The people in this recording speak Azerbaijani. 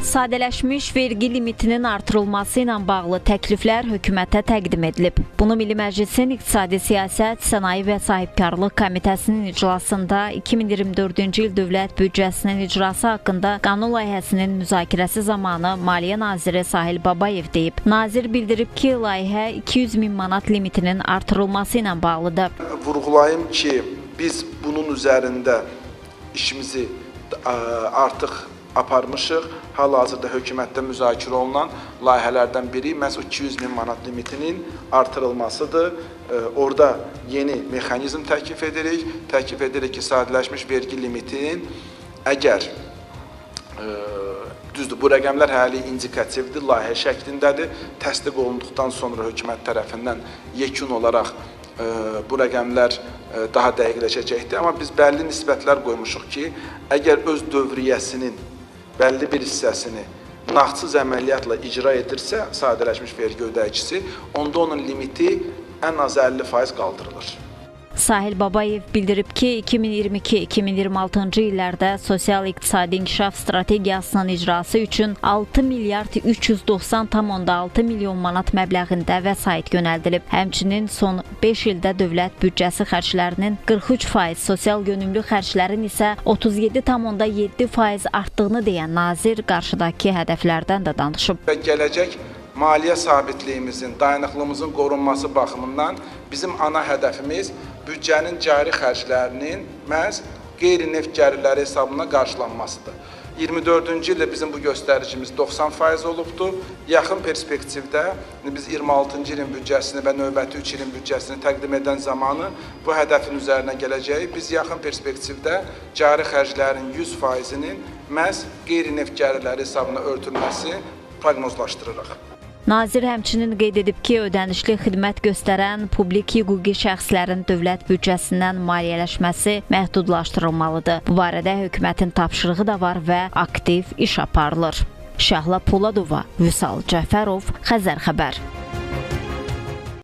Sadələşmiş vergi limitinin artırılması ilə bağlı təkliflər hökumətə təqdim edilib. Bunu Milli Məclisin İqtisadi Siyasət, Sənaye və Sahibkarlıq Komitəsinin iclasında 2024-cü il dövlət büdcəsinin icrası haqqında qanun layihəsinin müzakirəsi zamanı Maliyyə Naziri Sahil Babayev deyib. Nazir bildirib ki, layihə 200 min manat limitinin artırılması ilə bağlıdır. Vurğulayım ki, biz bunun üzərində işimizi artıq aparmışıq. Hal-hazırda hökumətdə müzakirə olunan layihələrdən biri məhz 200 min manat limitinin artırılmasıdır. Orada yeni mexanizm təklif edirik. Təklif edirik ki, sadələşmiş vergi limitinin əgər düzdür, bu rəqəmlər hələlik indikativdir, layihə şəklindədir. Təsdiq olunduqdan sonra hökumət tərəfindən yekun olaraq bu rəqəmlər daha dəqiqləşəcəkdir. Amma biz bəlli nisbətlər qoymuşuq ki, əgər öz dövriyyəsinin bəlli bir hissəsini nağdsız əməliyyatla icra edirsə, sadələşmiş vergi ödəyicisi, onda onun limiti ən az 50% qaldırılır. Sahil Babayev bildirib ki, 2022-2026-cı illərdə sosial-iqtisadi inkişaf strategiyasının icrası üçün 6 milyard 390,6 milyon manat məbləğində vəsait yönəldilib. Həmçinin son 5 ildə dövlət büdcəsi xərclərinin 43%, sosial yönümlü xərclərin isə 37,7% artdığını deyən nazir qarşıdakı hədəflərdən də danışıb. Və gələcək maliyyə sabitliyimizin, dayanıqlığımızın qorunması baxımından bizim ana hədəfimiz büdcənin cari xərclərinin məhz qeyri-neft gəlirləri hesabına qarşılanmasıdır. 24-cü ildə bizim bu göstəricimiz 90% olubdur. Yaxın perspektivdə biz 26-cı ilin büdcəsini və növbəti 3 ilin büdcəsini təqdim edən zamanı bu hədəfin üzərinə gələcəyik. Biz yaxın perspektivdə cari xərclərin 100%-nin məhz qeyri-neft gəlirləri hesabına örtülməsi proqnozlaşdırırıq. Nazir həmçinin qeyd edib ki, ödənişli xidmət göstərən publik hüquqi şəxslərin dövlət büdcəsindən maliyyələşməsi məhdudlaşdırılmalıdır. Bu barədə hökumətin tapşırığı da var və aktiv iş aparılır. Şəhla Poladova, Vüsal Cəfərov, Xəzər xəbər.